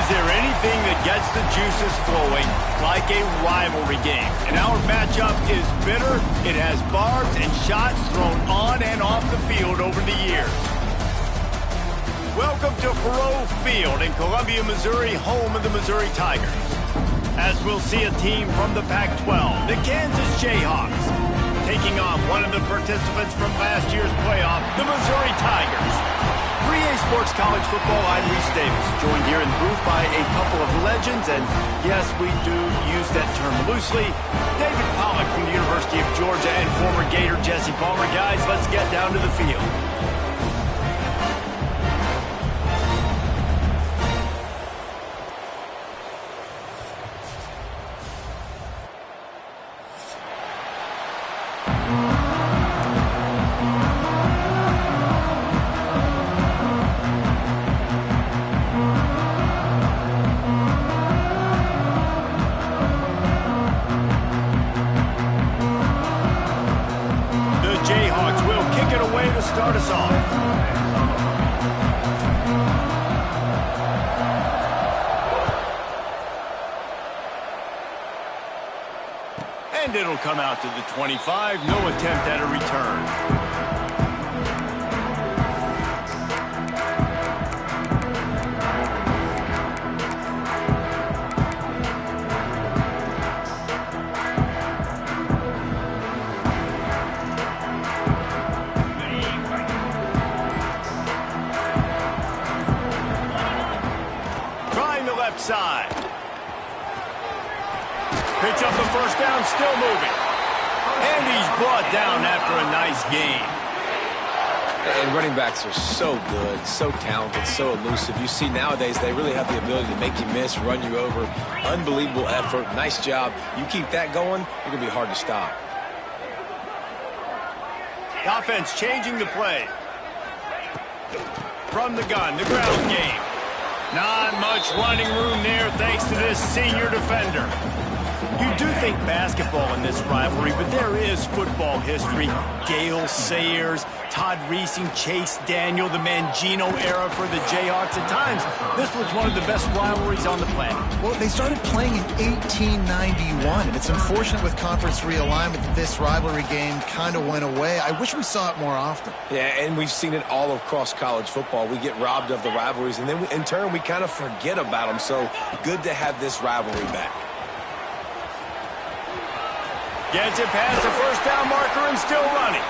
Is there anything that gets the juices flowing like a rivalry game? And our matchup is bitter. It has barbs and shots thrown on and off the field over the years. Welcome to Faurot Field in Columbia, Missouri, home of the Missouri Tigers. As we'll see a team from the Pac-12, the Kansas Jayhawks, taking on one of the participants from last year's playoff, the Missouri Tigers. 3A Sports College Football, I'm Reese Davis, joined here in the booth by a couple of legends, and yes, we do use that term loosely. David Pollack from the University of Georgia and former Gator Jesse Palmer. Guys, let's get down to the field. Start us off. And it'll come out to the 25. No attempt at a return. Side. Picks up the first down, still moving. And he's brought down after a nice gain. And running backs are so good, so talented, so elusive. You see nowadays they really have the ability to make you miss, run you over. Unbelievable effort. Nice job. You keep that going, you're going to be hard to stop. The offense changing the play. From the gun, the ground game. Not much running room there thanks to this senior defender. You do think basketball in this rivalry, but there is football history. Gale Sayers, Todd Reesing, Chase Daniel, the Mangino era for the Jayhawks. At times, this was one of the best rivalries on the planet. Well, they started playing in 1891, and it's unfortunate with conference realignment that this rivalry game kind of went away. I wish we saw it more often. Yeah, and we've seen it all across college football. We get robbed of the rivalries, and then in turn, we kind of forget about them. So good to have this rivalry back. Gets it past the first down marker and still running.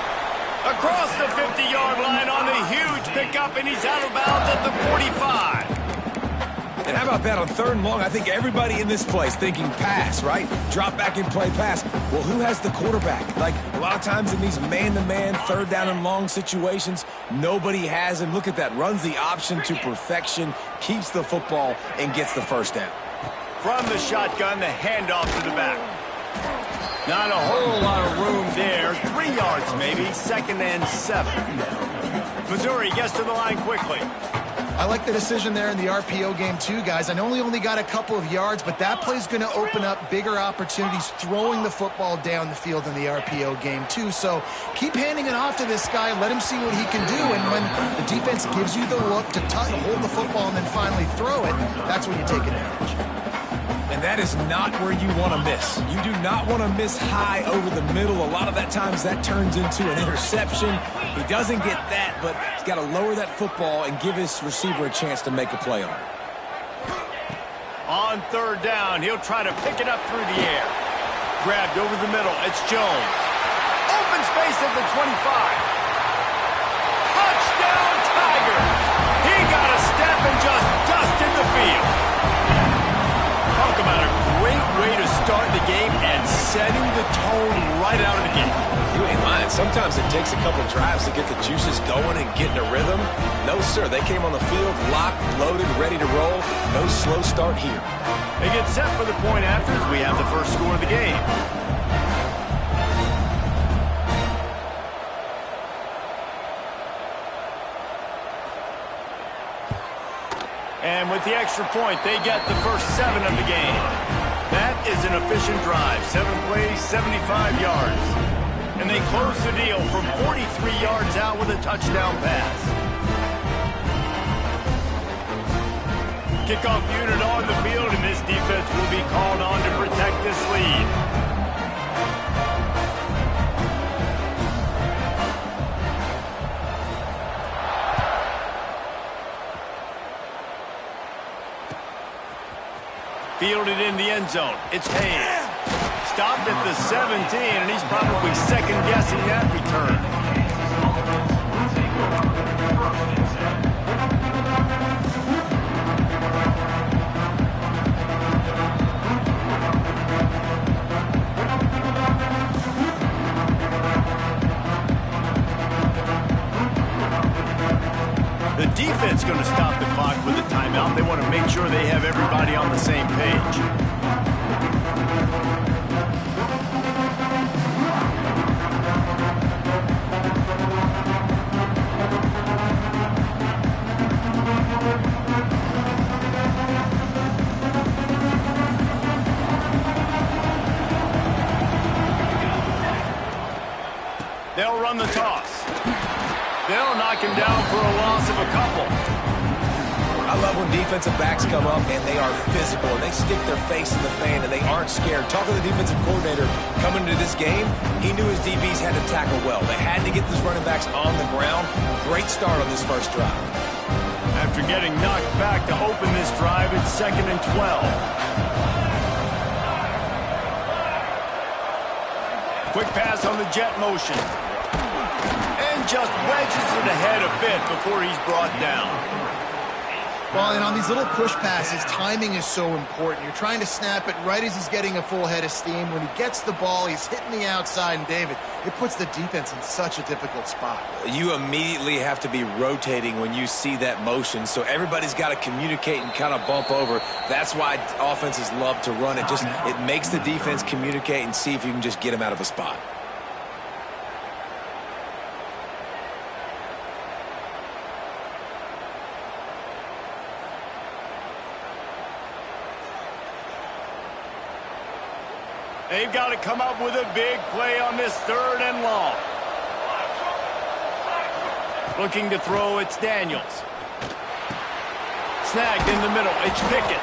Across the 50-yard line on the huge pickup, and he's out of bounds at the 45. And how about that on third and long? I think everybody in this place thinking pass, right? Drop back and play pass. Well, who has the quarterback? Like, a lot of times in these man-to-man, third down and long situations, nobody has him. Look at that. Runs the option to perfection, keeps the football, and gets the first down. From the shotgun, the handoff to the back. Not a whole lot of room there. 3 yards maybe, 2nd and 7. Missouri gets to the line quickly. I like the decision there in the RPO game too, guys. I know he only got a couple of yards, but that play's going to open up bigger opportunities throwing the football down the field in the RPO game too. So keep handing it off to this guy. Let him see what he can do. And when the defense gives you the look to hold the football and then finally throw it, that's when you take advantage. And that is not where you want to miss. You do not want to miss high over the middle. A lot of that times that turns into an interception. He doesn't get that, but he's got to lower that football and give his receiver a chance to make a play on it. On third down, he'll try to pick it up through the air. Grabbed over the middle. It's Jones. Open space at the 25. Touchdown, Tigers! He got a step and just dusted the field. Talk about a great way to start the game and setting the tone right out of the gate. You ain't lying. Sometimes it takes a couple drives to get the juices going and get in a rhythm. No, sir. They came on the field locked, loaded, ready to roll. No slow start here. They get set for the point after as we have the first score of the game. And with the extra point, they get the first 7 of the game. That is an efficient drive. 7 plays, 75 yards. And they close the deal from 43 yards out with a touchdown pass. Kickoff unit on the field, and this defense will be called on to protect this lead. Fielded in the end zone. It's Hayes. Stopped at the 17, and he's probably second-guessing that return. The defense going to stop the clock with a timeout. They want to make sure they have everybody on the same page. They'll run the toss. They'll knock him down for a loss of a couple. I love when defensive backs come up and they are physical and they stick their face in the fan and they aren't scared. Talking to the defensive coordinator coming into this game, he knew his DBs had to tackle well. They had to get these running backs on the ground. Great start on this first drive. After getting knocked back to open this drive, it's 2nd and 12. Quick pass on the jet motion. And just wedges it ahead a bit before he's brought down. Well, and on these little push passes, timing is so important. You're trying to snap it right as he's getting a full head of steam. When he gets the ball, he's hitting the outside, and David, it puts the defense in such a difficult spot. You immediately have to be rotating when you see that motion, so everybody's got to communicate and kind of bump over. That's why offenses love to run it. It makes the defense communicate and see if you can just get him out of a spot. They've got to come up with a big play on this 3rd and long. Looking to throw, it's Daniels. Snagged in the middle, it's Pickett.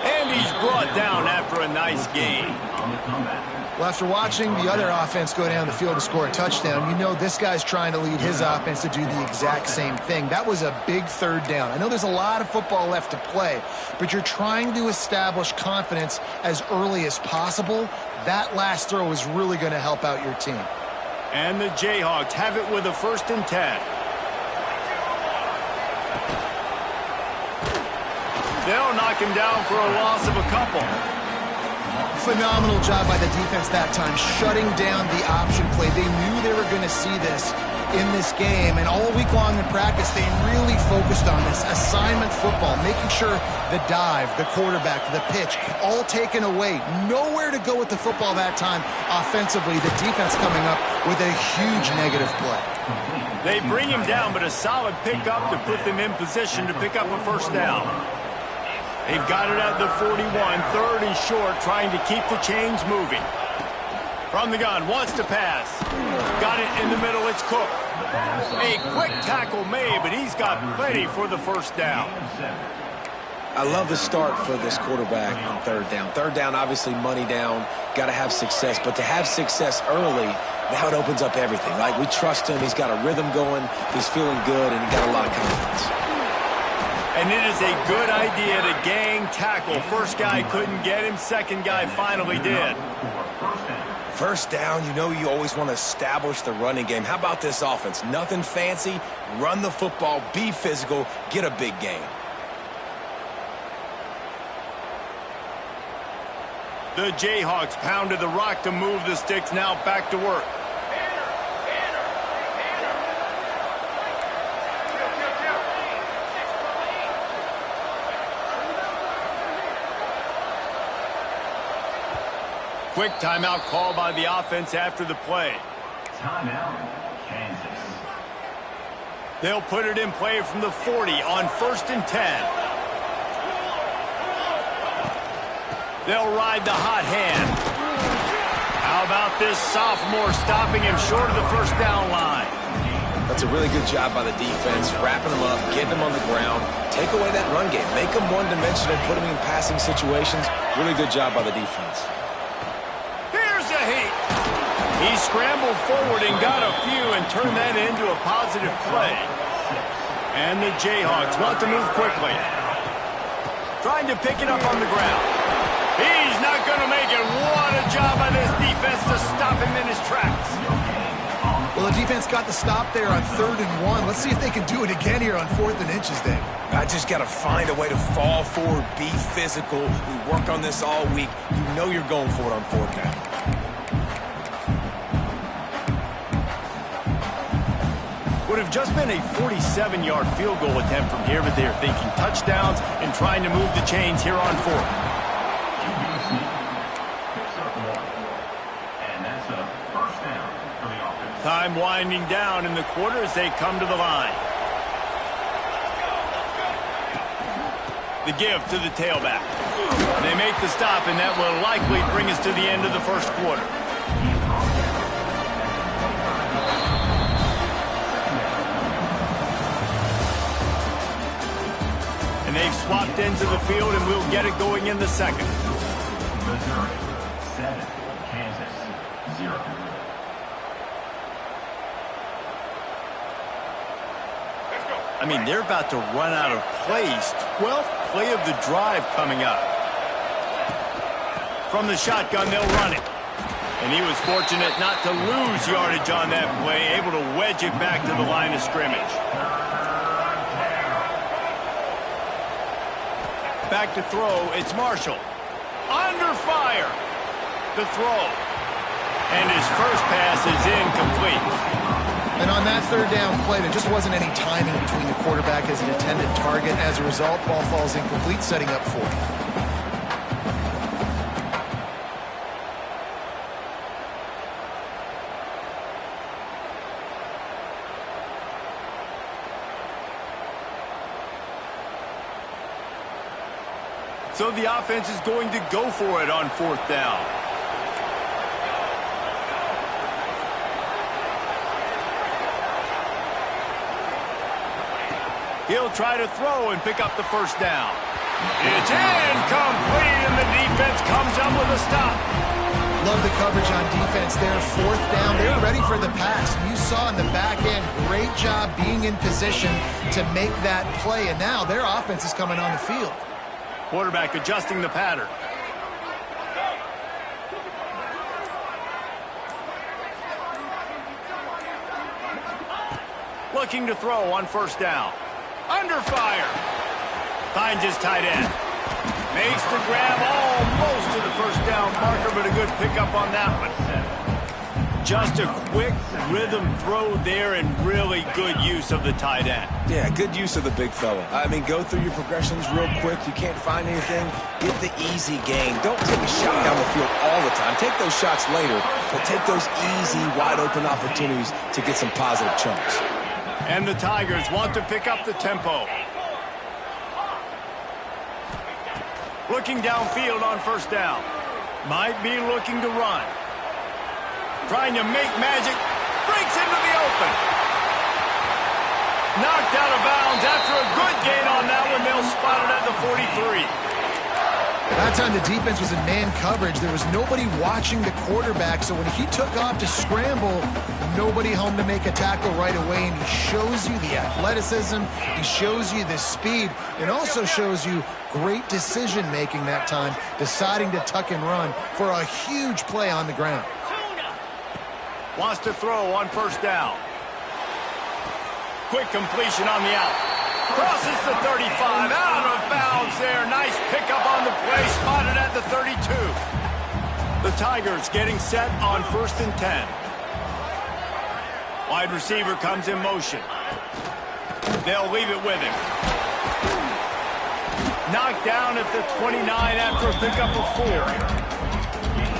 And he's brought down after a nice gain. Well, after watching the other offense go down the field to score a touchdown, you know this guy's trying to lead his offense to do the exact same thing. That was a big 3rd down. I know there's a lot of football left to play, but you're trying to establish confidence as early as possible. That last throw is really going to help out your team. And the Jayhawks have it with a 1st and 10. They'll knock him down for a loss of a couple. Phenomenal job by the defense that time, shutting down the option play. They knew they were going to see this in this game, and all week long in practice, they really focused on this assignment football, making sure the dive, the quarterback, the pitch, all taken away. Nowhere to go with the football that time offensively. The defense coming up with a huge negative play. They bring him down, but a solid pickup to put them in position to pick up a 1st down. They've got it at the 41, 3rd and short, trying to keep the chains moving. From the gun, wants to pass. Got it in the middle, it's Cook. A quick tackle made, but he's got plenty for the 1st down. I love the start for this quarterback on 3rd down. 3rd down, obviously money down, got to have success. But to have success early, now it opens up everything. Like, we trust him, he's got a rhythm going, he's feeling good, and he got a lot of confidence. And it is a good idea to gang tackle. 1st guy couldn't get him, 2nd guy finally did. 1st down, you know you always want to establish the running game. How about this offense? Nothing fancy, run the football, be physical, get a big gain. The Jayhawks pounded the rock to move the sticks, now back to work. Quick timeout call by the offense after the play. Timeout, Kansas. They'll put it in play from the 40 on 1st and 10. They'll ride the hot hand. How about this sophomore stopping him short of the 1st down line? That's a really good job by the defense, wrapping them up, getting them on the ground, take away that run game, make them one-dimensional, put them in passing situations. Really good job by the defense. Here's a heat. He scrambled forward and got a few and turned that into a positive play. And the Jayhawks want to move quickly. Trying to pick it up on the ground. He's not going to make it. What a job by this defense to stop him in his tracks. Well, the defense got the stop there on 3rd and 1. Let's see if they can do it again here on 4th and inches, Dave. I just got to find a way to fall forward, be physical. We work on this all week. You know you're going for it on 4th down. Would have just been a 47-yard field goal attempt from here, but they're thinking touchdowns and trying to move the chains here on 4th. Time winding down in the quarter as they come to the line. The give to the tailback. They make the stop, and that will likely bring us to the end of the first quarter. And they've swapped ends of the field, and we'll get it going in the second. Missouri 7, Kansas 0. I mean, they're about to run out of plays. 12th play of the drive coming up. From the shotgun, they'll run it. And he was fortunate not to lose yardage on that play, able to wedge it back to the line of scrimmage. Back to throw, it's Marshall. Under fire. The throw. And his first pass is incomplete. And on that 3rd down play, there just wasn't any timing between the quarterback as an intended target. As a result, ball falls incomplete, setting up 4th. So the offense is going to go for it on 4th down. He'll try to throw and pick up the first down. It's incomplete, and the defense comes up with a stop. Love the coverage on defense there. 4th down, they were ready for the pass. You saw in the back end, great job being in position to make that play, and now their offense is coming on the field. Quarterback adjusting the pattern. Looking to throw on 1st down. Under fire. Finds his tight end. Makes the grab almost to the 1st down marker, but a good pickup on that one. Just a quick rhythm throw there and really good use of the tight end. Yeah, good use of the big fella. I mean, go through your progressions real quick. You can't find anything. Get the easy gain. Don't take a shot down the field all the time. Take those shots later, but take those easy, wide-open opportunities to get some positive chunks. And the Tigers want to pick up the tempo. Looking downfield on 1st down. Might be looking to run. Trying to make magic. Breaks into the open. Knocked out of bounds after a good gain on that one. They'll spot it at the 43. That time the defense was in man coverage. There was nobody watching the quarterback, so when he took off to scramble, nobody home to make a tackle right away, and he shows you the athleticism, he shows you the speed, and also shows you great decision-making that time, deciding to tuck and run for a huge play on the ground. Wants to throw on 1st down. Quick completion on the out. Crosses the 35, out of bounds there. Nice pickup on the play, spotted at the 32. The Tigers getting set on 1st and 10. Wide receiver comes in motion. They'll leave it with him. Knocked down at the 29 after a pickup of 4.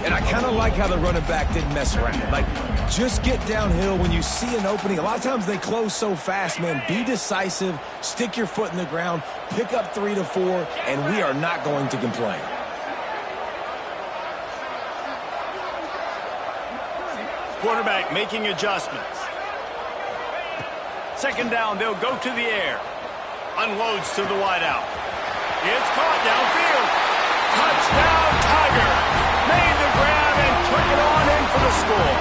And I kind of like how the running back didn't mess around. Like, just get downhill when you see an opening. A lot of times they close so fast, man. Be decisive, stick your foot in the ground, pick up 3 to 4, and we are not going to complain. Quarterback making adjustments. second down, they'll go to the air. Unloads to the wideout. It's caught downfield. Touchdown, Tiger. Made the grab and took it on in for the score.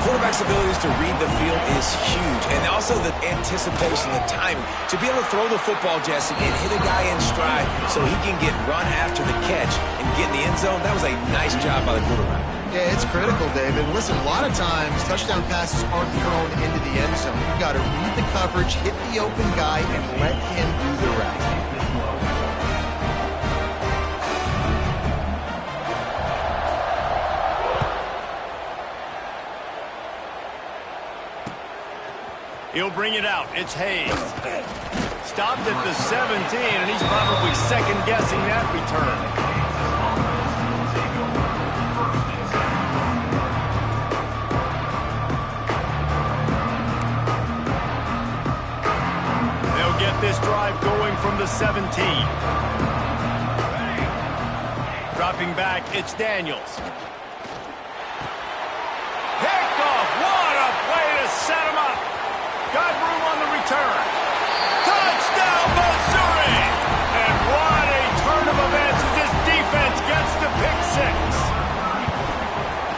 Quarterback's abilities to read the field is huge, and also the anticipation, the timing. To be able to throw the football, Jesse, and hit a guy in stride so he can get run after the catch and get in the end zone, that was a nice job by the quarterback. Yeah, it's critical, David. Listen, a lot of times touchdown passes aren't thrown into the end zone. You've got to read the coverage, hit the open guy, and let him do the rest. He'll bring it out. It's Hayes. Stopped at the 17, and he's probably second-guessing that return. They'll get this drive going from the 17. Dropping back, it's Daniels. Picked off. What a play to set him up. Got room on the return. Touchdown, Missouri! And what a turn of events as this defense gets to pick six.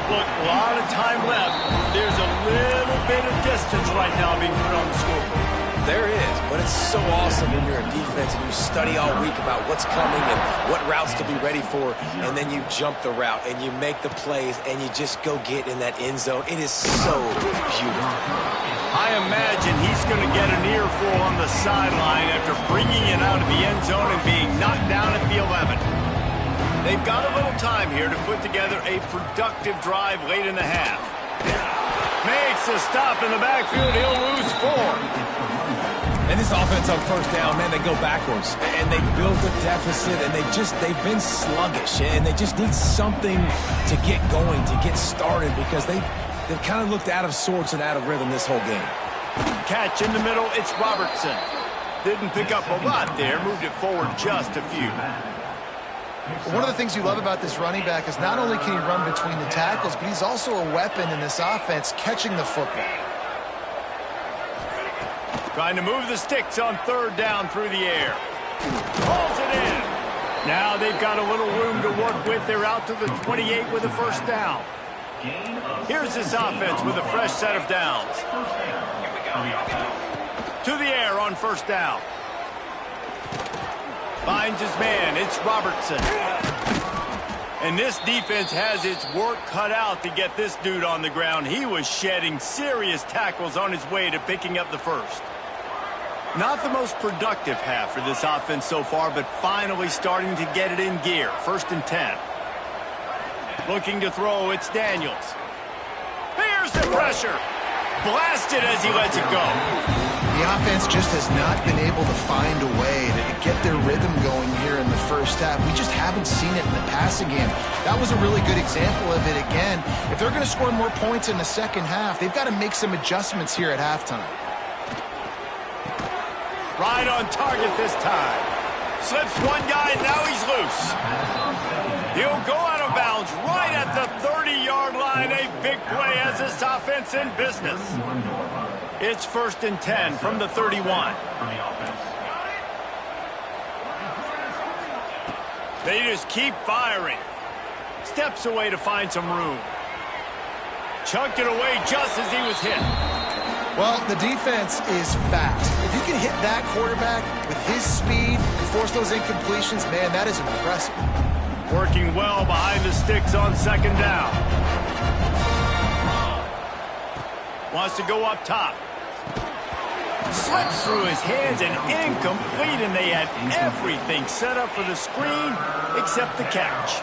Look, a lot of time left. There's a little bit of distance right now being put on the scoreboard. There is, but it's so awesome when you're a defense and you study all week about what's coming and what routes to be ready for, and then you jump the route and you make the plays and you just go get in that end zone. It is so beautiful. I imagine he's going to get an earful on the sideline after bringing it out of the end zone and being knocked down at the 11. They've got a little time here to put together a productive drive late in the half. Makes a stop in the backfield. He'll lose 4. And this offense on first down, man, they go backwards. And they built a deficit, and they've been sluggish. And they just need something to get going, to get started, because they've kind of looked out of sorts and out of rhythm this whole game. Catch in the middle, it's Robertson. Didn't pick up a lot there, moved it forward just a few. One of the things you love about this running back is not only can he run between the tackles, but he's also a weapon in this offense catching the football. Trying to move the sticks on third down through the air. Pulls it in. Now they've got a little room to work with. They're out to the 28 with a first down. Here's this offense with a fresh set of downs. To the air on first down. Finds his man. It's Robertson. And this defense has its work cut out to get this dude on the ground. He was shedding serious tackles on his way to picking up the first. Not the most productive half for this offense so far, but finally starting to get it in gear. 1st and 10. Looking to throw, it's Daniels. Here's the pressure. Blasted as he lets it go. The offense just has not been able to find a way to get their rhythm going here in the first half. We just haven't seen it in the passing game. That was a really good example of it again. If they're going to score more points in the second half, they've got to make some adjustments here at halftime. Right on target this time. Slips one guy, and now he's loose. He'll go out of bounds right at the 30-yard line. A big play as this offense in business. It's 1st and 10 from the 31. They just keep firing. Steps away to find some room. Chucked it away just as he was hit. Well, the defense is fast. If you can hit that quarterback with his speed and force those incompletions, man, that is impressive. Working well behind the sticks on second down. Wants to go up top. Slips through his hands and incomplete, and they had everything set up for the screen except the catch.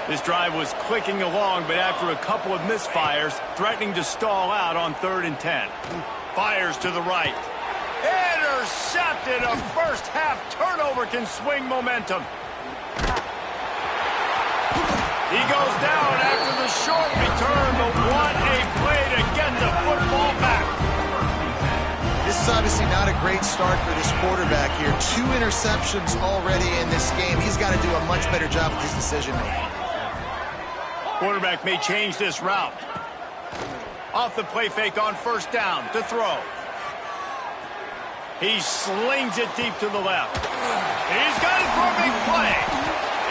This drive was clicking along, but after a couple of misfires, threatening to stall out on 3rd and 10. Fires to the right. Intercepted. A first half turnover can swing momentum. He goes down after the short return, but what a play to get the football back. This is obviously not a great start for this quarterback here. 2 interceptions already in this game. He's got to do a much better job with his decision-making. Quarterback may change this route. Off the play fake on first down to throw. He slings it deep to the left. He's got it for a big play.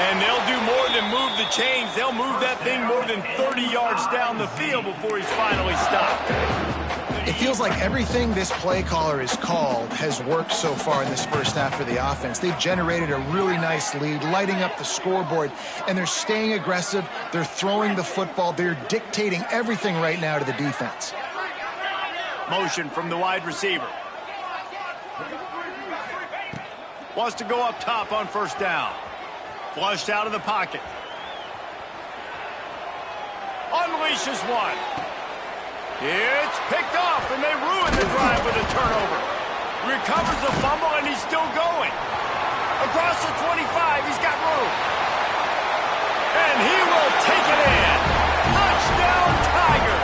And they'll do more than move the chains. They'll move that thing more than 30 yards down the field before he's finally stopped. It feels like everything this play caller has called has worked so far in this first half for the offense. They've generated a really nice lead, lighting up the scoreboard, and they're staying aggressive. They're throwing the football. They're dictating everything right now to the defense. Motion from the wide receiver. Wants to go up top on first down. Flushed out of the pocket. Unleashes one. It's picked off, and they ruin the drive with a turnover. Recovers the fumble, and he's still going. Across the 25, he's got room. And he will take it in. Touchdown, Tigers.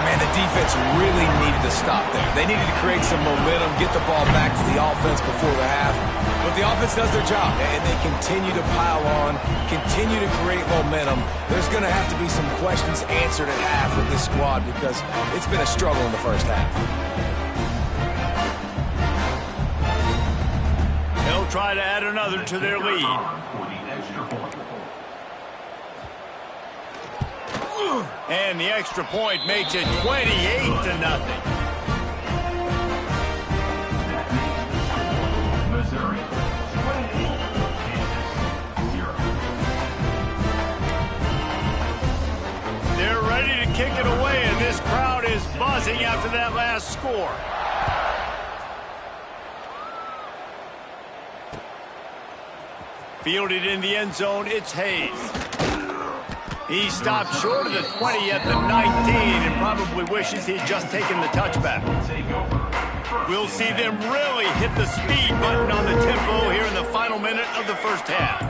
Man, the defense really needed to stop there. They needed to create some momentum, get the ball back to the offense before the half. But the offense does their job, and they continue to pile on, continue to create momentum. There's going to have to be some questions answered at half with this squad because it's been a struggle in the first half. They'll try to add another to their lead. And the extra point makes it 28-0. Missouri 28, Kansas 0. They're ready to kick it away, and this crowd is buzzing after that last score. Fielded in the end zone, it's Hayes. He stopped short of the 20 at the 19 and probably wishes he'd just taken the touchback. We'll see them really hit the speed button on the tempo here in the final minute of the first half.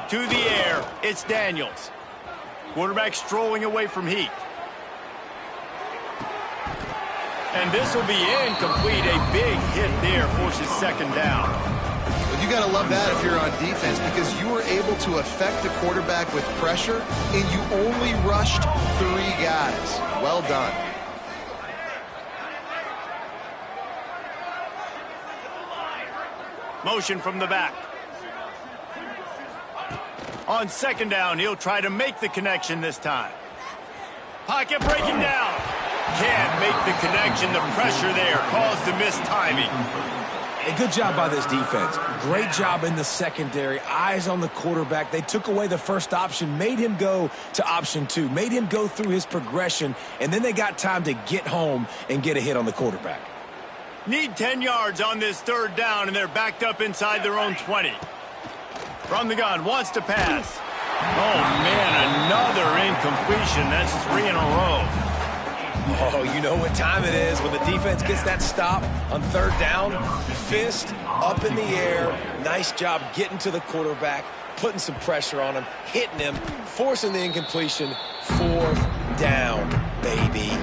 To the air, it's Daniels. Quarterback strolling away from heat. And this will be incomplete. A big hit there forces second down. Well, you got to love that if you're on defense because you were able to affect the quarterback with pressure, and you only rushed 3 guys. Well done. Motion from the back. On second down, he'll try to make the connection this time. Pocket breaking down. Can't make the connection. The pressure there caused the mistiming. A good job by this defense. Great job in the secondary. Eyes on the quarterback. They took away the first option, made him go to option 2, made him go through his progression, and then they got time to get home and get a hit on the quarterback. Need 10 yards on this third down, and they're backed up inside their own 20. From the gun, wants to pass. Oh, man, another incompletion. That's 3 in a row. Oh, you know what time it is when the defense gets that stop on third down. Fist up in the air. Nice job getting to the quarterback, putting some pressure on him, hitting him, forcing the incompletion. 4th down, baby.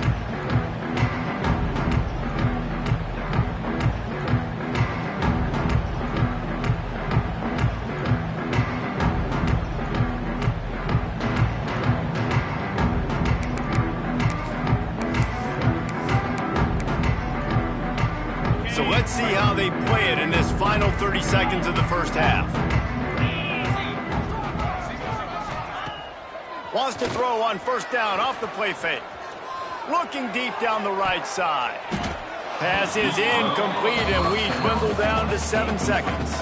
So let's see how they play it in this final 30 seconds of the first half. Wants to throw on first down off the play fake. Looking deep down the right side. Pass is incomplete, and we dwindle down to 7 seconds.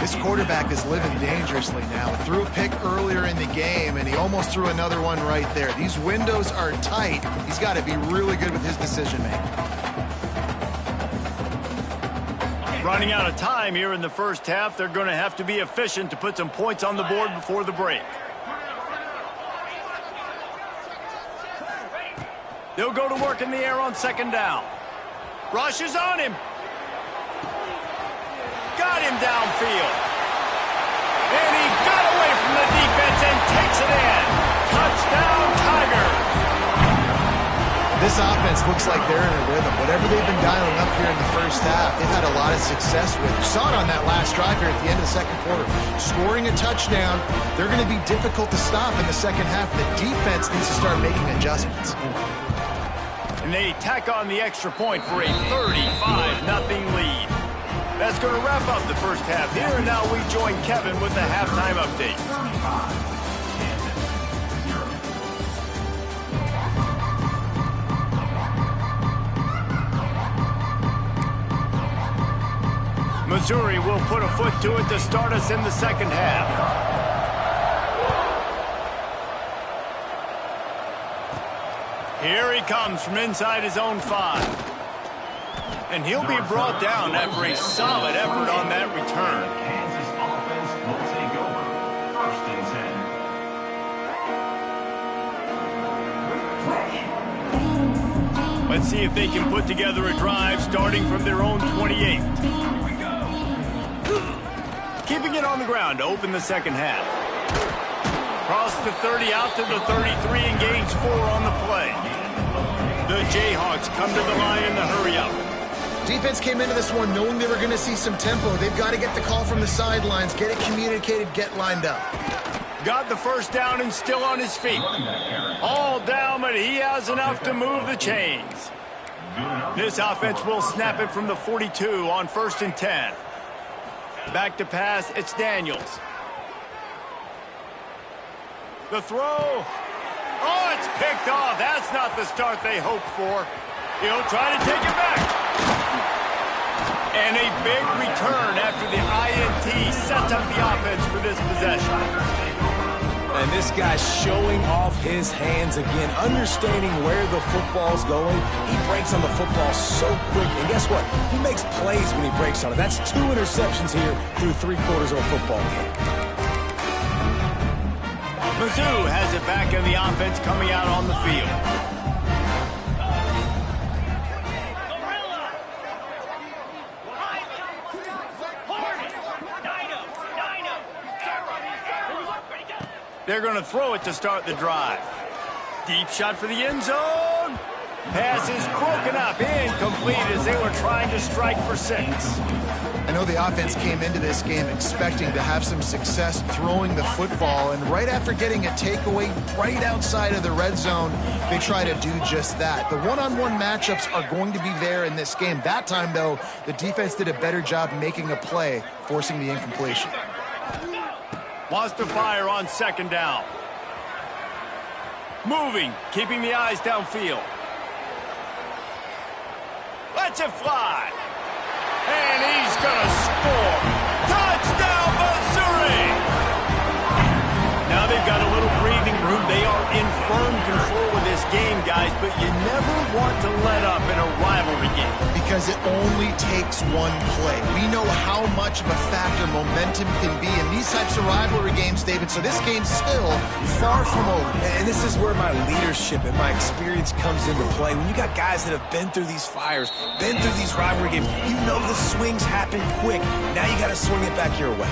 This quarterback is living dangerously now. Threw a pick earlier in the game, and he almost threw another one right there. These windows are tight. He's got to be really good with his decision-making. Running out of time here in the first half. They're going to have to be efficient to put some points on the board before the break. They'll go to work in the air on second down. Rush is on him. Got him downfield. And he got away from the defense and takes it in. Touchdown, Tigers. This offense looks like they're in a rhythm. Whatever they've been dialing up here in the first half, they've had a lot of success with. You saw it on that last drive here at the end of the second quarter. Scoring a touchdown, they're going to be difficult to stop in the second half. The defense needs to start making adjustments. And they tack on the extra point for a 35-0 lead. That's going to wrap up the first half here, and now we join Kevin with the halftime update. Missouri will put a foot to it to start us in the second half. Here he comes from inside his own 5. And he'll be brought down after a solid effort on that return. Kansas offense will take over. 1st and 10. Let's see if they can put together a drive starting from their own 28. Keeping it on the ground to open the second half. Cross the 30 out to the 33 and gains 4 on the play. The Jayhawks come to the line in the hurry-up. Defense came into this one knowing they were going to see some tempo. They've got to get the call from the sidelines, get it communicated, get lined up. Got the first down and still on his feet. All down, but he has enough to move the chains. This offense will snap it from the 42 on 1st and 10. Back to pass, it's Daniels. The throw. Oh, it's picked off. That's not the start they hoped for. He'll try to take it back. And a big return after the INT sets up the offense for this possession. And this guy's showing off his hands again, understanding where the football's going. He breaks on the football so quick. And guess what? He makes plays when he breaks on it. That's 2 interceptions here through 3 quarters of a football game. Mizzou has it back in the offense coming out on the field. They're going to throw it to start the drive. Deep shot for the end zone. Pass is broken up, incomplete as they were trying to strike for 6. I know the offense came into this game expecting to have some success throwing the football, and right after getting a takeaway right outside of the red zone, they try to do just that. The one-on-one matchups are going to be there in this game. That time, though, the defense did a better job making a play, forcing the incompletion. Wants to fire on 2nd down. Moving, keeping the eyes downfield. Lets it fly. And he's going to score. Touchdown, Missouri! Now they've got a little breathing room. They are in firm control of this game, guys, but you never want to let up in a rivalry game. Because it only takes one play. We know how much of a factor momentum can be in these types of rivalry games, David, so this game's still far from over. And this is where my leadership and my experience comes into play. When you got guys that have been through these fires, been through these rivalry games, you know the swings happen quick. Now you got to swing it back your way.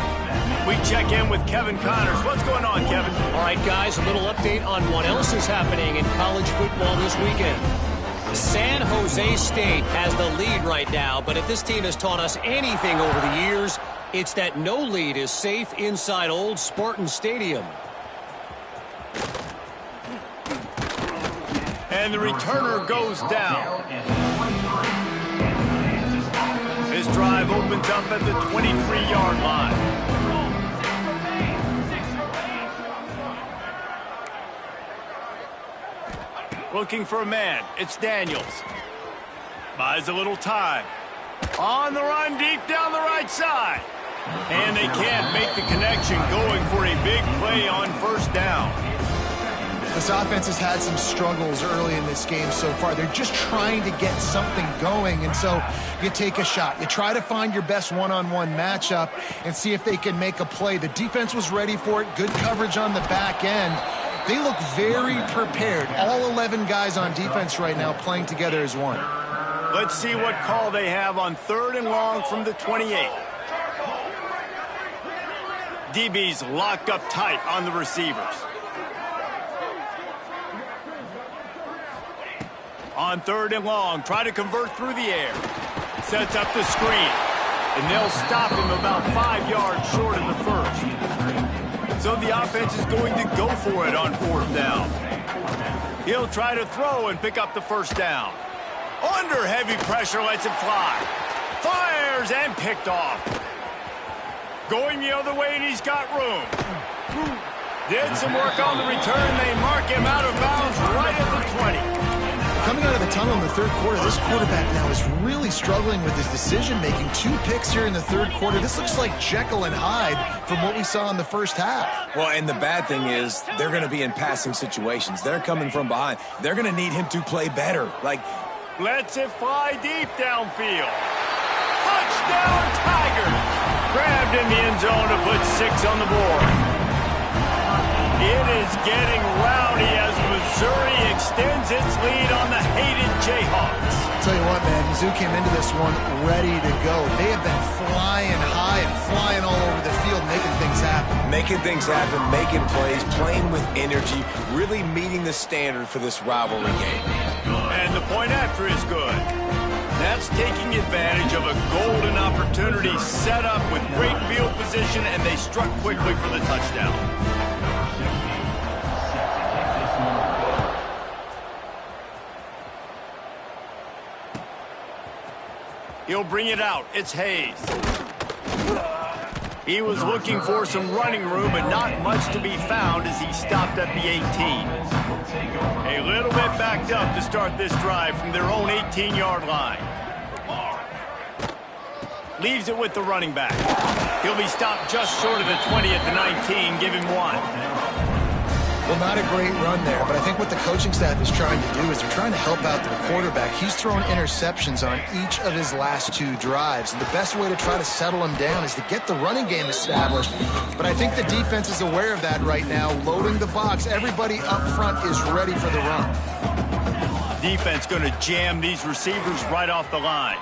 We check in with Kevin Connors. What's going on, Kevin? All right, guys, a little update on what else is happening in college football this weekend. San Jose State has the lead right now, but if this team has taught us anything over the years, it's that no lead is safe inside old Spartan Stadium. And the returner goes down. This drive opens up at the 23-yard line. Looking for a man. It's Daniels. Buys a little time. On the run, deep down the right side. And they can't make the connection, going for a big play on 1st down. This offense has had some struggles early in this game so far. They're just trying to get something going, and so you take a shot. You try to find your best one-on-one matchup and see if they can make a play. The defense was ready for it. Good coverage on the back end. They look very prepared. All 11 guys on defense right now playing together as one. Let's see what call they have on 3rd and long from the 28. DB's locked up tight on the receivers. On 3rd and long, try to convert through the air. Sets up the screen. And they'll stop him about 5 yards short of the first. So the offense is going to go for it on 4th down. He'll try to throw and pick up the first down. Under heavy pressure, lets it fly. Fires and picked off. Going the other way, and he's got room. Did some work on the return. They mark him out of bounds right at the 20. Coming out of the tunnel in the 3rd quarter, this quarterback now is really struggling with his decision-making. 2 picks here in the 3rd quarter. This looks like Jekyll and Hyde from what we saw in the first half. Well, and the bad thing is they're going to be in passing situations. They're coming from behind. They're going to need him to play better. Lets it fly deep downfield. Touchdown, Tigers! Grabbed in the end zone to put 6 on the board. It is getting rowdy as Missouri extends its lead on the hated Jayhawks. I'll tell you what, man, Mizzou came into this one ready to go. They have been flying high and flying all over the field, making things happen. Making things happen, making plays, playing with energy, really meeting the standard for this rivalry game. And the point after is good. That's taking advantage of a golden opportunity set up with great field position, and they struck quickly for the touchdown. He'll bring it out. It's Hayes. He was looking for some running room, but not much to be found as he stopped at the 18. A little bit backed up to start this drive from their own 18-yard line. Leaves it with the running back. He'll be stopped just short of the 20 at the 19. Give him 1. Well, not a great run there, but I think what the coaching staff is trying to do is they're trying to help out their quarterback. He's thrown interceptions on each of his last 2 drives, and the best way to try to settle him down is to get the running game established. But I think the defense is aware of that right now, loading the box. Everybody up front is ready for the run. Defense going to jam these receivers right off the line.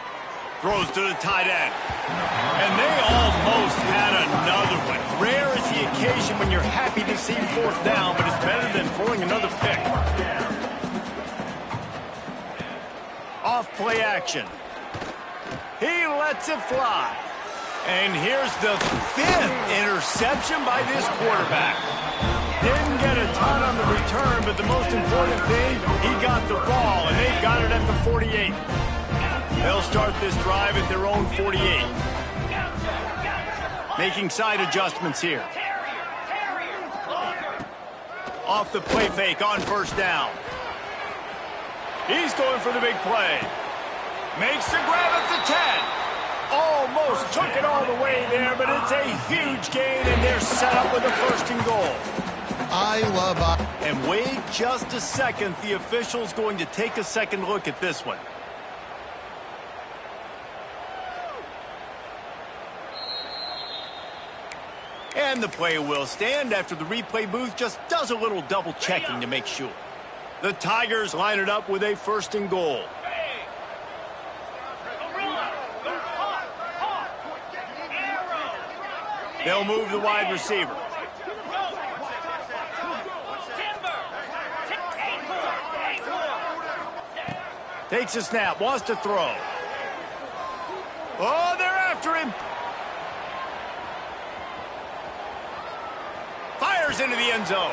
Throws to the tight end. And they almost had another one. Rare is the occasion when you're happy to see 4th down, but it's better than throwing another pick. Off play action. He lets it fly. And here's the 5th interception by this quarterback. Didn't get a ton on the return, but the most important thing, he got the ball, and they've got it at the 48. They'll start this drive at their own 48. Making side adjustments here. Off the play fake on 1st down. He's going for the big play. Makes the grab at the 10. Almost took it all the way there, but it's a huge gain, and they're set up with a 1st and goal. I love... And wait just a second. The official's going to take a second look at this one. And the play will stand after the replay booth just does a little double checking to make sure. The Tigers line it up with a 1st and goal. They'll move the wide receiver. Takes a snap, wants to throw. Oh, they're after him. Fires into the end zone.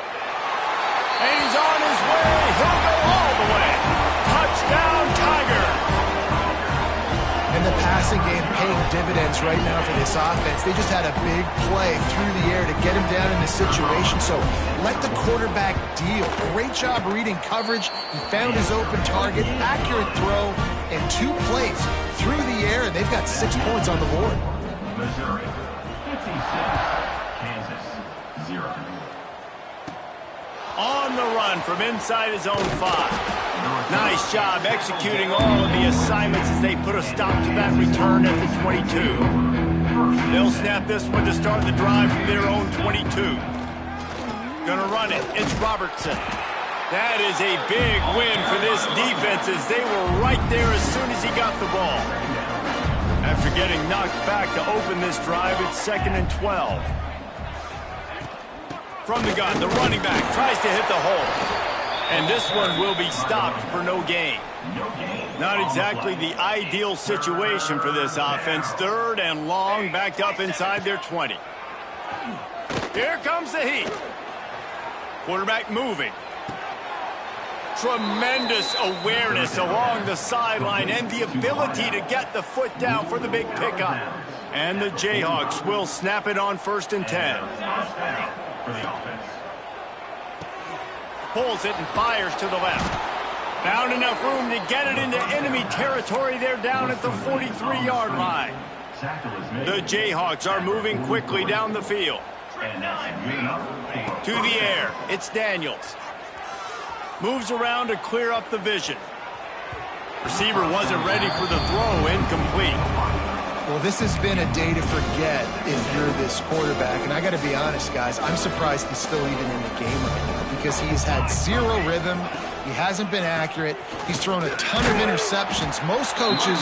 And he's on his way. He'll go all the way. Touchdown, Tigers. And the passing game paying dividends right now for this offense. They just had a big play through the air to get him down in this situation. So let the quarterback deal. Great job reading coverage. He found his open target, accurate throw, and 2 plays through the air, and they've got 6 points on the board. Missouri, 56. Kansas, 0. On the run from inside his own 5. Nice job executing all of the assignments as they put a stop to that return at the 22. They'll snap this one to start the drive from their own 22. Gonna run it. It's Robertson. That is a big win for this defense as they were right there as soon as he got the ball. After getting knocked back to open this drive, it's 2nd and 12. From the gun, the running back tries to hit the hole. And this one will be stopped for no gain. Not exactly the ideal situation for this offense. 3rd and long, backed up inside their 20. Here comes the heat. Quarterback moving. Tremendous awareness along the sideline and the ability to get the foot down for the big pickup. And the Jayhawks will snap it on 1st and 10. Pulls it and fires to the left. Found enough room to get it into enemy territory. They're down at the 43-yard line. The Jayhawks are moving quickly down the field. To the air, it's Daniels. Moves around to clear up the vision. Receiver wasn't ready for the throw, incomplete. Well, this has been a day to forget if you're this quarterback. And I got to be honest, guys, I'm surprised he's still even in the game right now because he's had zero rhythm. He hasn't been accurate. He's thrown a ton of interceptions. Most coaches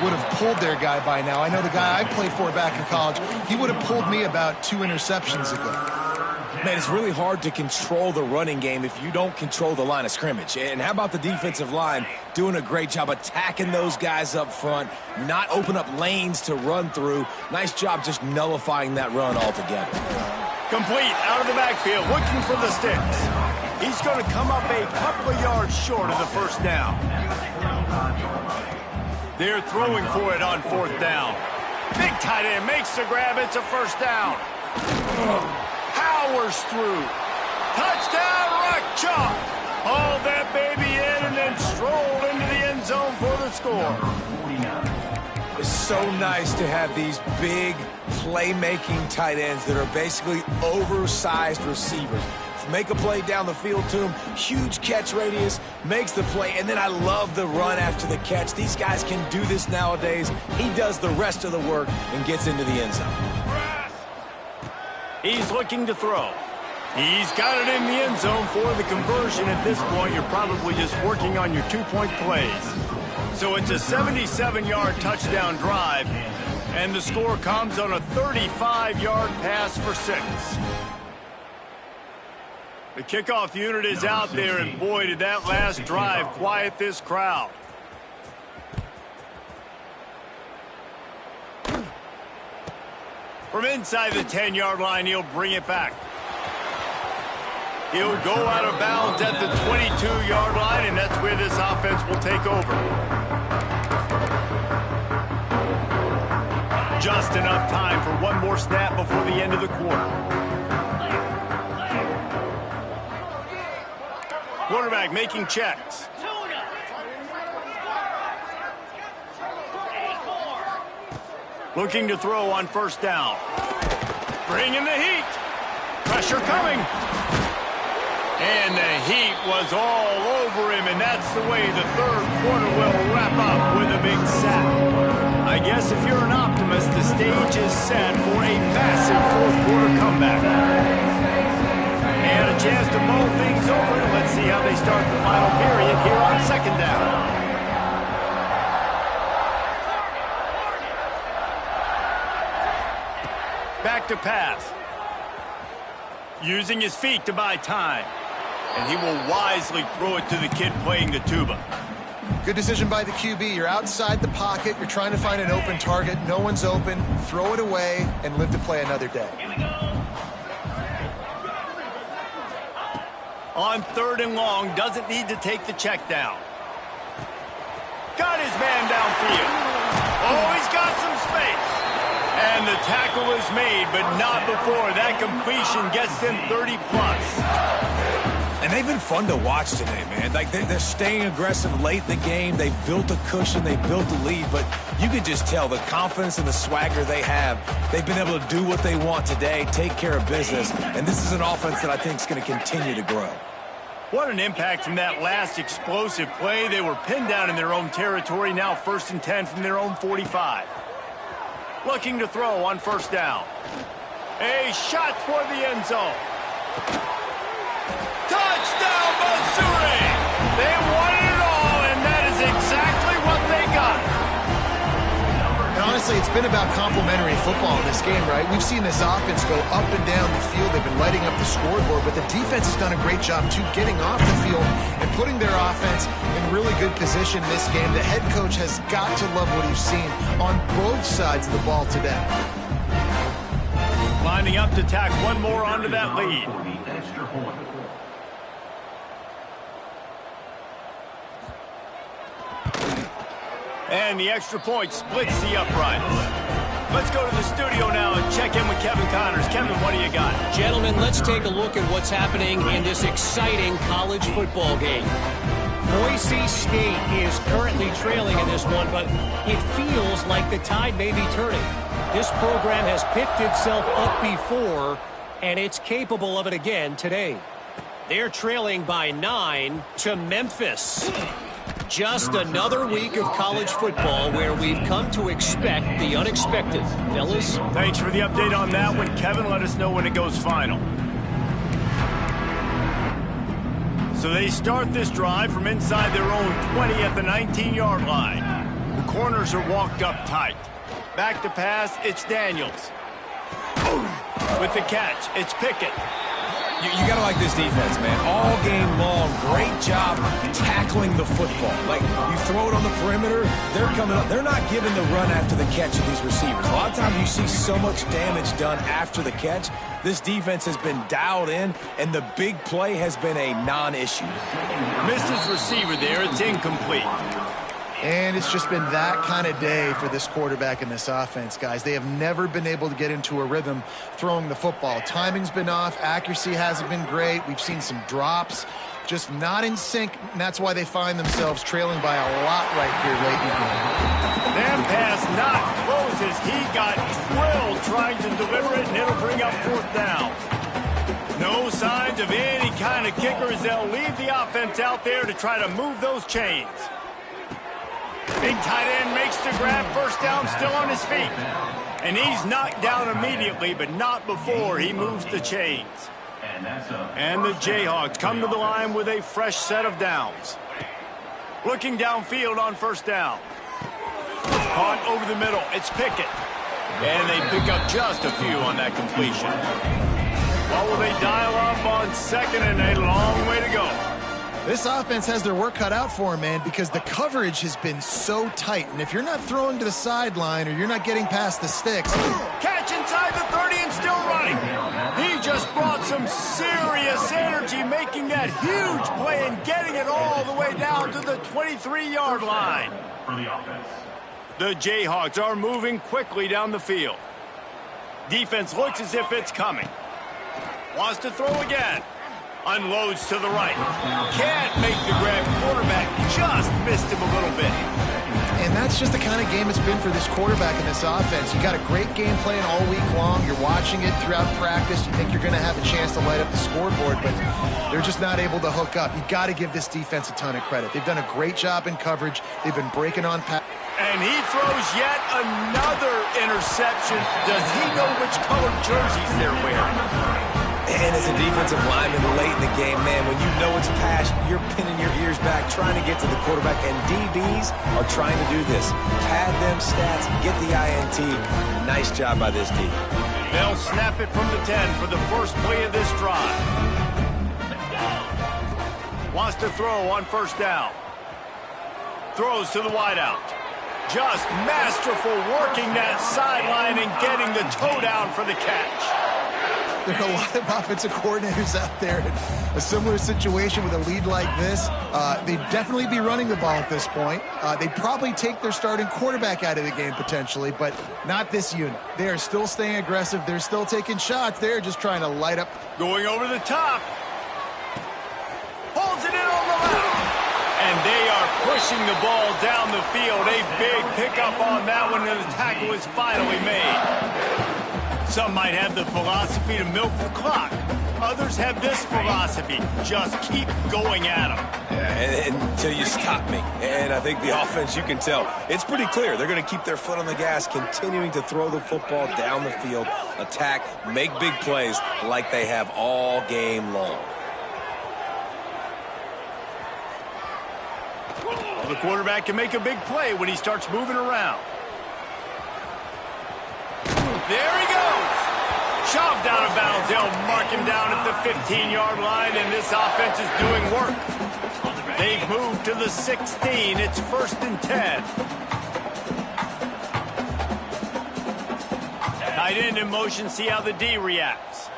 would have pulled their guy by now. I know the guy I played for back in college, he would have pulled me about 2 interceptions ago. Man, it's really hard to control the running game if you don't control the line of scrimmage. And how about the defensive line doing a great job attacking those guys up front, not open up lanes to run through. Nice job just nullifying that run altogether. Complete out of the backfield, looking for the sticks. He's going to come up a couple of yards short of the 1st down. They're throwing for it on 4th down. Big tight end makes the grab. It's a 1st down. Powers through. Touchdown, Rock Chalk. Haul that baby in and then stroll into the end zone for the score. It's so nice to have these big playmaking tight ends that are basically oversized receivers. Make a play down the field to him, huge catch radius, makes the play, and then I love the run after the catch. These guys can do this nowadays. He does the rest of the work and gets into the end zone. He's looking to throw. He's got it in the end zone for the conversion. At this point, you're probably just working on your 2-point plays. So it's a 77-yard touchdown drive, and the score comes on a 35-yard pass for 6. The kickoff unit is out there, and boy, did that last drive quiet this crowd. From inside the 10-yard line, he'll bring it back. He'll go out of bounds at the 22-yard line, and that's where this offense will take over. Just enough time for one more snap before the end of the quarter. Quarterback making checks. Looking to throw on 1st down. Bringing the heat. Pressure coming. And the heat was all over him, and that's the way the 3rd quarter will wrap up with a big sack. I guess if you're an optimist, the stage is set for a massive 4th quarter comeback. They had a chance to mull things over. Let's see how they start the final period here on 2nd down. Back to pass. Using his feet to buy time. And he will wisely throw it to the kid playing the tuba. Good decision by the QB. You're outside the pocket. You're trying to find an open target. No one's open. Throw it away and live to play another day. On 3rd and long, doesn't need to take the check down. Got his man downfield. Oh, he's got some space. And the tackle is made, but not before that completion gets them 30+. And they've been fun to watch today, man. Like, they're staying aggressive late in the game. They've built a cushion. They've built a lead. But you could just tell the confidence and the swagger they have. They've been able to do what they want today, take care of business. And this is an offense that I think is going to continue to grow. What an impact from that last explosive play. They were pinned down in their own territory. Now 1st and 10 from their own 45. Looking to throw on 1st down. A shot toward the end zone. Touchdown, Missouri! They wanted it all, and that is exactly what they got. And honestly, it's been about complementary football in this game, right? We've seen this offense go up and down the field. They've been lighting up the scoreboard, but the defense has done a great job, too, getting off the field and putting their offense in really good position in this game. The head coach has got to love what he's seen on both sides of the ball today. Lining up to tack one more onto that lead. And the extra point splits the uprights. Let's go to the studio now and check in with Kevin Connors. Kevin, what do you got? Gentlemen, let's take a look at what's happening in this exciting college football game. Boise State is currently trailing in this one, but it feels like the tide may be turning. This program has picked itself up before, and it's capable of it again today. They're trailing by 9 to Memphis. Just another week of college football where we've come to expect the unexpected. Fellas? Thanks for the update on that one, Kevin. Let us know when it goes final. So they start this drive from inside their own 20 at the 19-yard line. The corners are walked up tight. Back to pass, it's Daniels. With the catch, it's Pickett. You got to like this defense, man. All game long, great job tackling the football. Like, you throw it on the perimeter, they're coming up. They're not giving the run after the catch to these receivers. A lot of times you see so much damage done after the catch. This defense has been dialed in, and the big play has been a non-issue. Missed his receiver there. It's incomplete. And it's just been that kind of day for this quarterback and this offense, guys. They have never been able to get into a rhythm throwing the football. Timing's been off. Accuracy hasn't been great. We've seen some drops, just not in sync, and that's why they find themselves trailing by a lot right here late in the game. That pass not closes. He got drilled trying to deliver it, and it'll bring up 4th down. No signs of any kind of kickers. They'll leave the offense out there to try to move those chains. Big tight end makes the grab, 1st down, still on his feet. And he's knocked down immediately, but not before he moves the chains. And the Jayhawks come to the line with a fresh set of downs. Looking downfield on 1st down. Caught over the middle, it's Pickett. And they pick up just a few on that completion. What will they dial up on 2nd and a long way to go? This offense has their work cut out for them, man, because the coverage has been so tight. And if you're not throwing to the sideline or you're not getting past the sticks. Catch inside the 30 and still running. He just brought some serious energy, making that huge play and getting it all the way down to the 23-yard line. The Jayhawks are moving quickly down the field. Defense looks as if it's coming. Wants to throw again. Unloads to the right. Can't make the grab. Quarterback just missed him a little bit. And that's just the kind of game it's been for this quarterback and this offense. You got a great game plan all week long. You're watching it throughout practice. You think you're going to have a chance to light up the scoreboard, but they're just not able to hook up. You got to give this defense a ton of credit. They've done a great job in coverage. They've been breaking on pass. And he throws yet another interception. Does he know which colored jerseys they're wearing? And as a defensive lineman late in the game, man, when you know it's pass, you're pinning your ears back, trying to get to the quarterback, and DBs are trying to do this. Pad them stats, get the INT. Nice job by this team. They'll snap it from the 10 for the first play of this drive. Wants to throw on 1st down. Throws to the wideout. Just masterful working that sideline and getting the toe down for the catch. There are a lot of offensive coordinators out there in a similar situation with a lead like this. They'd definitely be running the ball at this point. They'd probably take their starting quarterback out of the game potentially, but not this unit. They are still staying aggressive. They're still taking shots. They're just trying to light up. Going over the top. Holds it in on the left. And they are pushing the ball down the field. A big pickup on that one, and the tackle is finally made. Some might have the philosophy to milk the clock. Others have this philosophy. Just keep going at them. Yeah, until you stop me. And I think the offense, you can tell, it's pretty clear. They're going to keep their foot on the gas, continuing to throw the football down the field, attack, make big plays like they have all game long. Well, the quarterback can make a big play when he starts moving around. They'll mark him down at the 15-yard line, and this offense is doing work. They've moved to the 16. It's 1st and 10. Tight end in motion, see how the D reacts.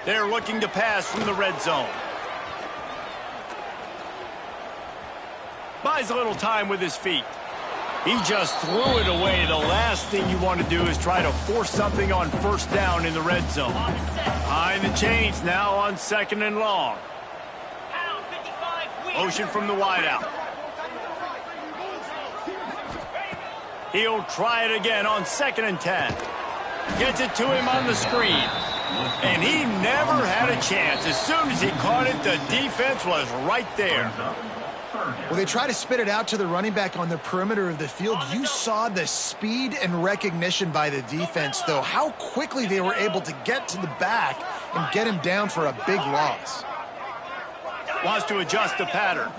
They're looking to pass from the red zone. Buys a little time with his feet. He just threw it away. The last thing you want to do is try to force something on 1st down in the red zone. Behind the chains now on 2nd and long. Motion from the wideout. He'll try it again on 2nd and 10. Gets it to him on the screen. And he never had a chance. As soon as he caught it, the defense was right there. Well, they try to spit it out to the running back on the perimeter of the field. You saw the speed and recognition by the defense, though. How quickly they were able to get to the back and get him down for a big loss. Wants to adjust the pattern.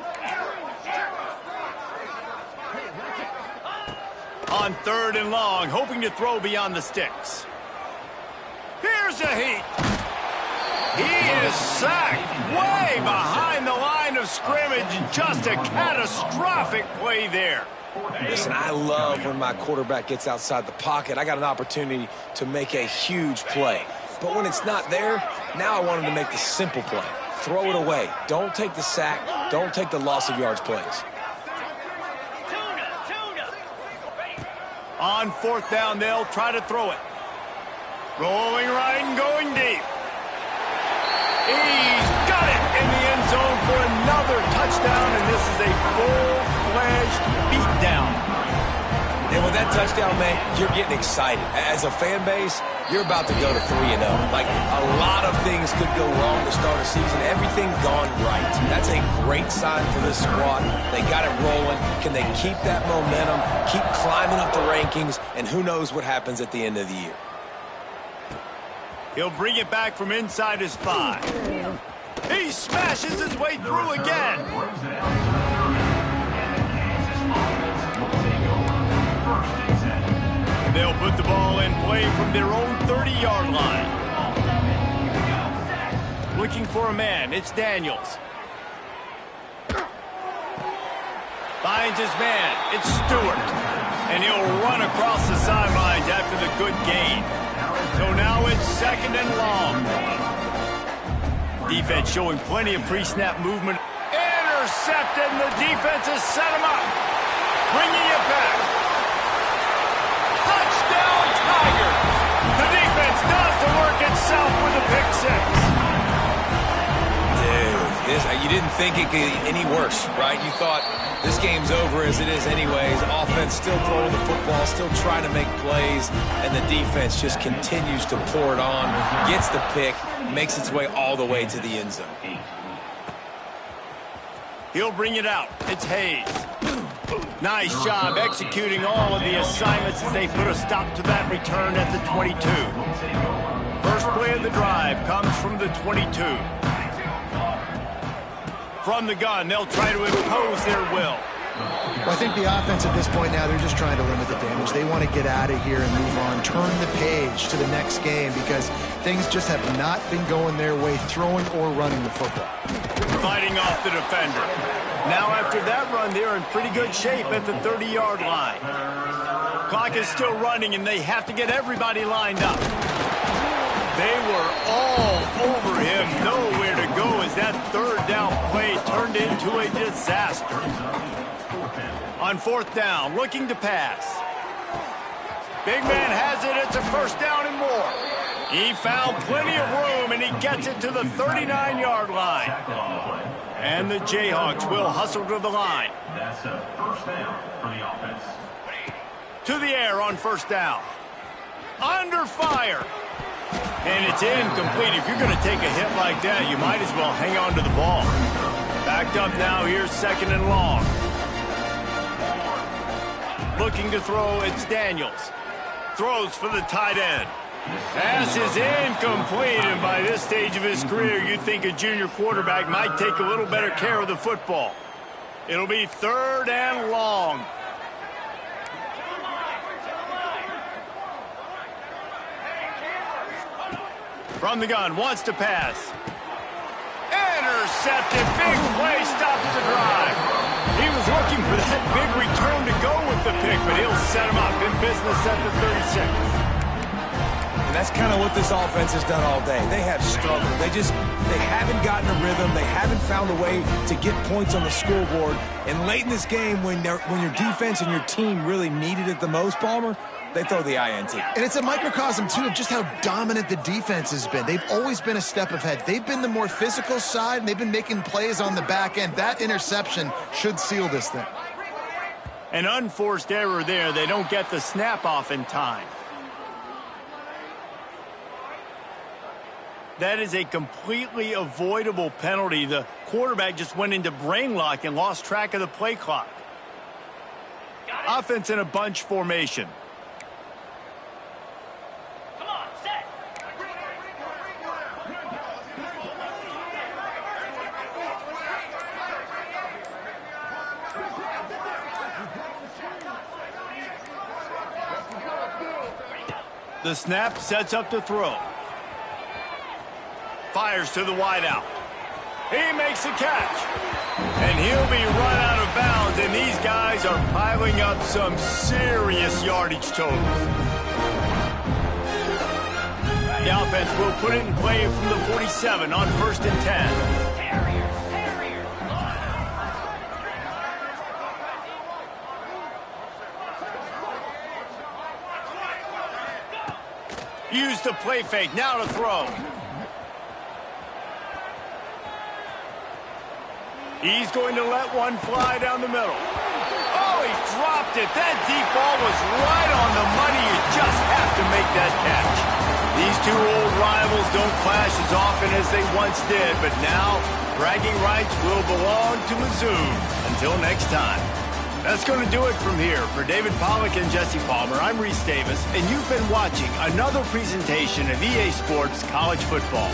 On 3rd and long, hoping to throw beyond the sticks. Here's a heat. He is sacked way behind the line of scrimmage. Just a catastrophic play there. Listen, I love when my quarterback gets outside the pocket. I got an opportunity to make a huge play. But when it's not there, now I want him to make the simple play. Throw it away. Don't take the sack. Don't take the loss of yards plays. On 4th down, they'll try to throw it. Rolling right and going deep. He's got it in the end zone for another touchdown, and this is a full-fledged beatdown. And with that touchdown, man, you're getting excited. As a fan base, you're about to go to 3-0. Like, a lot of things could go wrong to start a season. Everything gone right. That's a great sign for this squad. They got it rolling. Can they keep that momentum, keep climbing up the rankings, and who knows what happens at the end of the year. He'll bring it back from inside his 5. He smashes his way through again. They'll put the ball in play from their own 30-yard line. Looking for a man, it's Daniels. Finds his man, it's Stewart. And he'll run across the sidelines after the good gain. So now it's 2nd and long. Defense showing plenty of pre-snap movement. Intercepted, and the defense has set him up. Bringing it back. Touchdown, Tigers. The defense does the work itself with a pick 6. Dude, you didn't think it could get any worse, right? You thought this game's over as it is anyways. Offense still throwing the football, still trying to make plays, and the defense just continues to pour it on, gets the pick, makes its way all the way to the end zone. He'll bring it out. It's Hayes. Nice job executing all of the assignments as they put a stop to that return at the 22. First play of the drive comes from the 22. From the gun, they'll try to impose their will. Well, I think the offense at this point now, they're just trying to limit the damage. They want to get out of here and move on, turn the page to the next game because things just have not been going their way, throwing or running the football. Fighting off the defender. Now after that run, they're in pretty good shape at the 30-yard line. Clock is still running, and they have to get everybody lined up. They were all over him, nowhere to go as that 3rd down play turned into a disaster. On 4th down, looking to pass. Big man has it, it's a 1st down and more. He found plenty of room, and he gets it to the 39-yard line. And the Jayhawks will hustle to the line. That's a 1st down for the offense. To the air on 1st down. Under fire. And it's incomplete. If you're going to take a hit like that, you might as well hang on to the ball. Backed up now, here's 2nd and long. Looking to throw, it's Daniels. Throws for the tight end. Pass is incomplete, and by this stage of his career, you'd think a junior quarterback might take a little better care of the football. It'll be 3rd and long. From the gun, wants to pass. Intercepted. Big play, stops the drive. He was looking for that big return to go with the pick, but he'll set him up in business at the 36. And that's kind of what this offense has done all day. They have struggled. They haven't gotten a rhythm. They haven't found a way to get points on the scoreboard. And late in this game, when your defense and your team really needed it the most, Palmer, they throw the INT. And it's a microcosm, too, of just how dominant the defense has been. They've always been a step ahead. They've been the more physical side, and they've been making plays on the back end. That interception should seal this thing. An unforced error there. They don't get the snap off in time. That is a completely avoidable penalty. The quarterback just went into brain lock and lost track of the play clock. Offense in a bunch formation. Come on, set. The snap sets up to throw. Fires to the wideout. He makes a catch. And he'll be run out of bounds, and these guys are piling up some serious yardage totals. The offense will put it in play from the 47 on 1st and 10. Use the play fake, now to throw. He's going to let one fly down the middle. Oh, he dropped it. That deep ball was right on the money. You just have to make that catch. These two old rivals don't clash as often as they once did, but now bragging rights will belong to Mizzou. Until next time. That's going to do it from here. For David Pollack and Jesse Palmer, I'm Reese Davis, and you've been watching another presentation of EA Sports College Football.